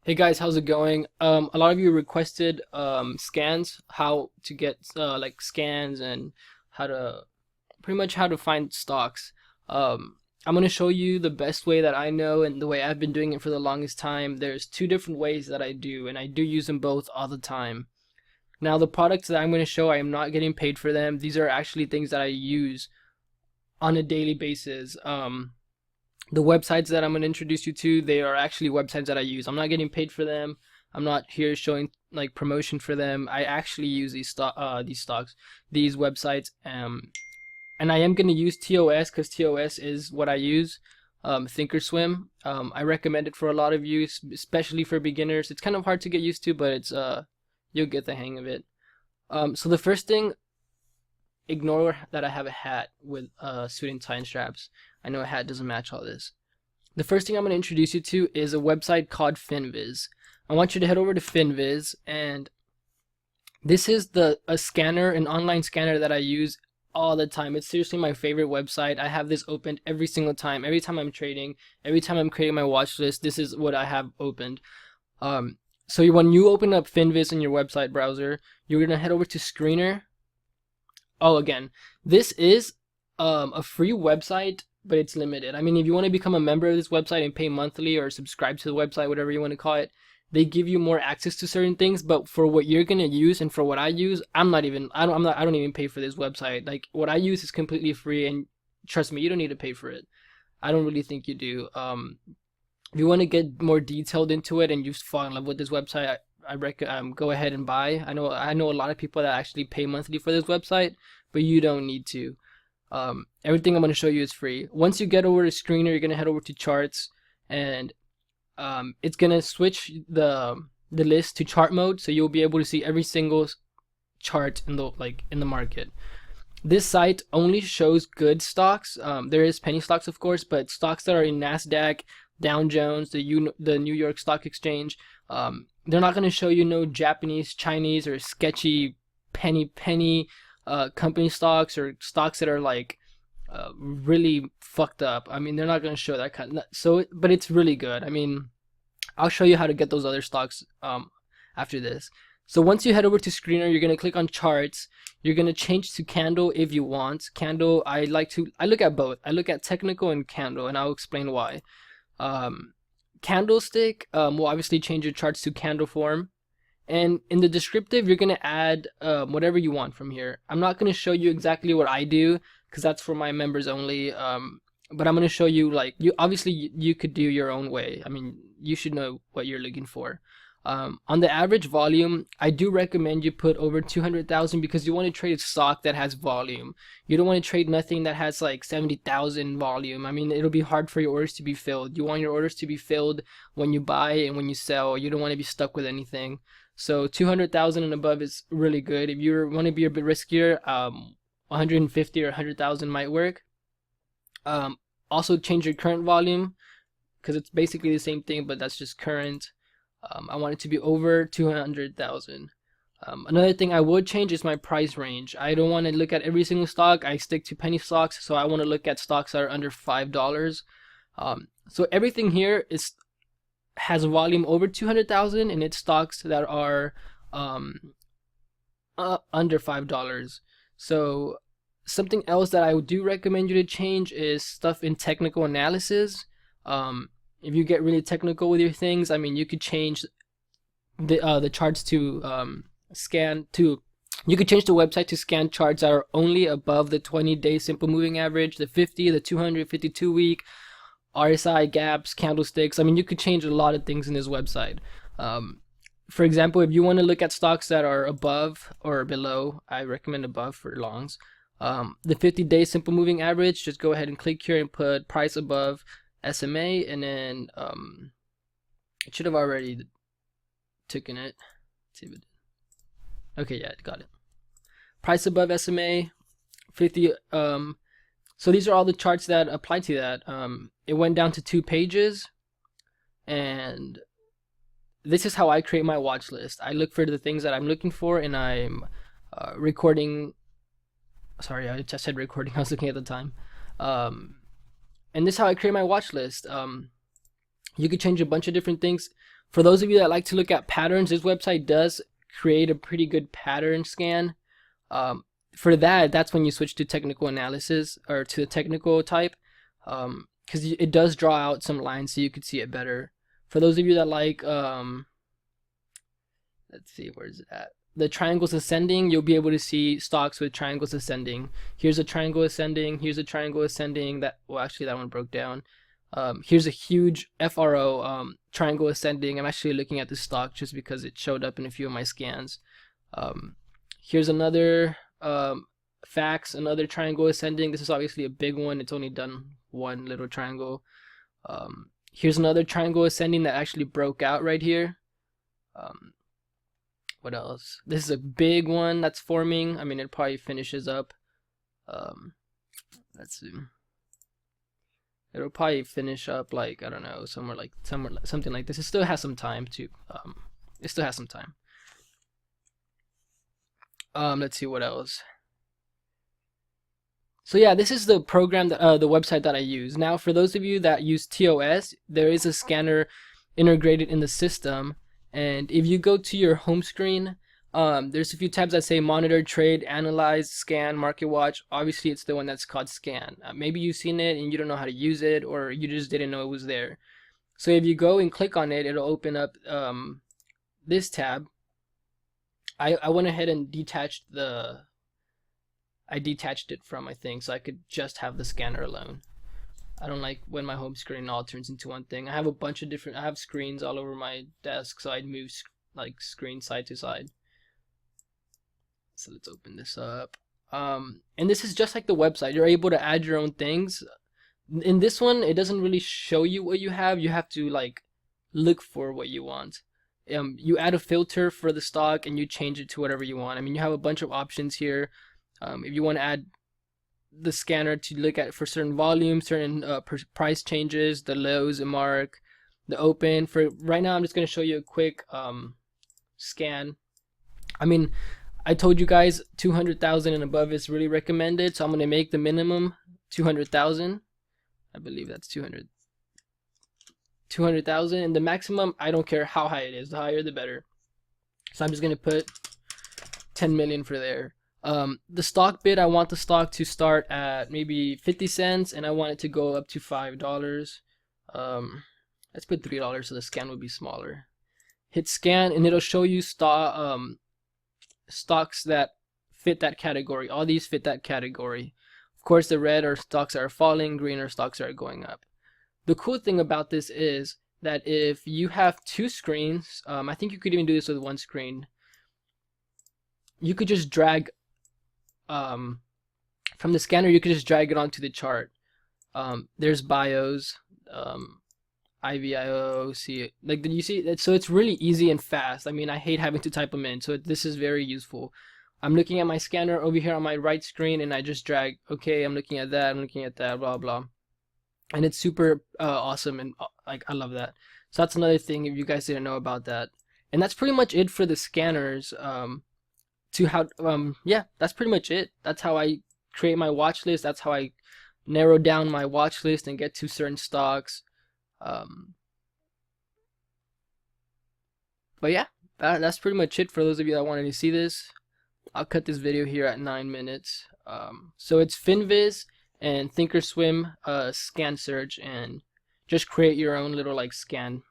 Hey guys, how's it going? A lot of you requested scans, how to get like scans and how to pretty much how to find stocks. I'm gonna show you the best way that I know and the way I've been doing it for the longest time. There's two different ways that I do, and I do use them both all the time. Now, the products that I'm gonna show, I am not getting paid for them. These are actually things that I use on a daily basis. The websites that I'm going to introduce you to, they are actually websites that I use. I'm not getting paid for them. I'm not here showing like promotion for them. I actually use these websites, and I am going to use TOS because TOS is what I use. Thinkorswim. I recommend it for a lot of you, especially for beginners. It's kind of hard to get used to, but it's you'll get the hang of it. So the first thing, ignore that I have a hat with suit and tie and straps. I know a hat doesn't match all this. The first thing I'm going to introduce you to is a website called Finviz. I want you to head over to Finviz, and this is a scanner, an online scanner that I use all the time. It's seriously my favorite website. I have this opened every single time. Every time I'm trading, every time I'm creating my watch list, this is what I have opened. So when you open up Finviz in your website browser, you're going to head over to Screener. Oh, again, this is a free website, but it's limited. I mean, if you want to become a member of this website and pay monthly or subscribe to the website, whatever you want to call it, they give you more access to certain things. But for what you're gonna use and for what I use, I don't even pay for this website. Like, what I use is completely free, and trust me, you don't need to pay for it. I don't really think you do. If you want to get more detailed into it and you fall in love with this website, I recommend go ahead and buy. I know a lot of people that actually pay monthly for this website, but you don't need to. Everything I'm going to show you is free. Once you get over to Screener, you're going to head over to Charts, and it's going to switch the list to chart mode, so you'll be able to see every single chart in the market. This site only shows good stocks. There is penny stocks, of course, but stocks that are in Nasdaq, Dow Jones, the New York Stock Exchange. They're not going to show you no Japanese, Chinese, or sketchy penny company stocks or stocks that are like really fucked up. I mean, they're not going to show that kind. But it's really good. I mean, I'll show you how to get those other stocks after this. So once you head over to Screener, you're going to click on Charts. You're going to change to Candle if you want. Candle, I look at both. I look at technical and candle, and I'll explain why. Candlestick will obviously change your charts to candle form. And in the descriptive, you're going to add whatever you want from here. I'm not going to show you exactly what I do because that's for my members only. But I'm going to show you, like, you could do your own way. I mean, you should know what you're looking for. On the average volume, I do recommend you put over 200,000 because you want to trade a stock that has volume. You don't want to trade nothing that has like 70,000 volume. I mean, it'll be hard for your orders to be filled. You want your orders to be filled when you buy and when you sell. You don't want to be stuck with anything. So 200,000 and above is really good. If you want to be a bit riskier, 150 or 100,000 might work. Also change your current volume because it's basically the same thing, but that's just current. I want it to be over 200,000. Another thing I would change is my price range. I don't want to look at every single stock. I stick to penny stocks, so I want to look at stocks that are under $5. So everything here has a volume over 200,000, and it's stocks that are under $5. So something else that I do recommend you to change is stuff in technical analysis. If you get really technical with your things, I mean, you could change the charts to you could change the website to scan charts that are only above the 20-day simple moving average, the 50, the 200, 52-week, RSI, gaps, candlesticks. I mean, you could change a lot of things in this website. For example, if you want to look at stocks that are above or below, I recommend above for longs. The 50-day simple moving average, just go ahead and click here and put price above SMA, and then it should have already taken it. Let's see if it did. Okay, yeah, it got it. Price above SMA, 50. So these are all the charts that apply to that. It went down to 2 pages, and this is how I create my watch list. I look for the things that I'm looking for, and I'm recording. Sorry, I just said recording. I was looking at the time. And this is how I create my watch list. You could change a bunch of different things. For those of you that like to look at patterns, this website does create a pretty good pattern scan. For that, that's when you switch to technical analysis or to the technical type, because it does draw out some lines so you could see it better. For those of you that like, let's see, where is it at? The triangles ascending, you'll be able to see stocks with triangles ascending. Here's a triangle ascending. Here's a triangle ascending. Well, actually, that one broke down. Here's a huge FRO triangle ascending. I'm actually looking at this stock just because it showed up in a few of my scans. Here's another fax, another triangle ascending. This is obviously a big one. It's only done one little triangle. Here's another triangle ascending that actually broke out right here. What else? This is a big one that's forming. I mean, it probably finishes up. Let's see. It'll probably finish up like, I don't know, somewhere something like this. It still has some time to. It still has some time. Let's see what else. So yeah, this is the program that the website that I use. Now, for those of you that use TOS, there is a scanner integrated in the system. And if you go to your home screen, there's a few tabs that say monitor, trade, analyze, scan, market watch. Obviously, it's the one that's called scan. Maybe you've seen it and you don't know how to use it, or you just didn't know it was there. So if you go and click on it, it'll open up this tab. I went ahead and detached it from my thing so I could just have the scanner alone. I don't like when my home screen all turns into one thing. I have a bunch of different, I have screens all over my desk, so I'd move like screen side to side. So let's open this up. And this is just like the website. You're able to add your own things. In this one, it doesn't really show you what you have. You have to like look for what you want. You add a filter for the stock and you change it to whatever you want. I mean, you have a bunch of options here. If you want to add the scanner to look at for certain volumes, certain price changes, the lows and mark, the open. For right now, I'm just going to show you a quick scan. I mean, I told you guys 200,000 and above is really recommended, so I'm going to make the minimum 200,000. I believe that's 200,000, and the maximum, I don't care how high it is, the higher the better. So I'm just going to put 10 million for there. The stock bid, I want the stock to start at maybe 50 cents and I want it to go up to $5. Let's put $3 so the scan will be smaller. Hit scan and it'll show you stocks that fit that category. All these fit that category. Of course, the red are stocks that are falling, green are stocks that are going up. The cool thing about this is that if you have two screens, I think you could even do this with one screen. You could just drag from the scanner, you could just drag it onto the chart. There's bios, IVIO, see, like, you see that? So it's really easy and fast. I mean, I hate having to type them in, so this is very useful. I'm looking at my scanner over here on my right screen, and I just drag, okay, I'm looking at that, I'm looking at that, blah, blah. And it's super awesome, and like, I love that. So that's another thing if you guys didn't know about that. And that's pretty much it for the scanners. Yeah, that's pretty much it. That's how I create my watch list. That's how I narrow down my watch list and get to certain stocks. But yeah, that's pretty much it for those of you that wanted to see this. I'll cut this video here at 9 minutes. So it's FinViz and Thinkorswim scan search, and just create your own little like scan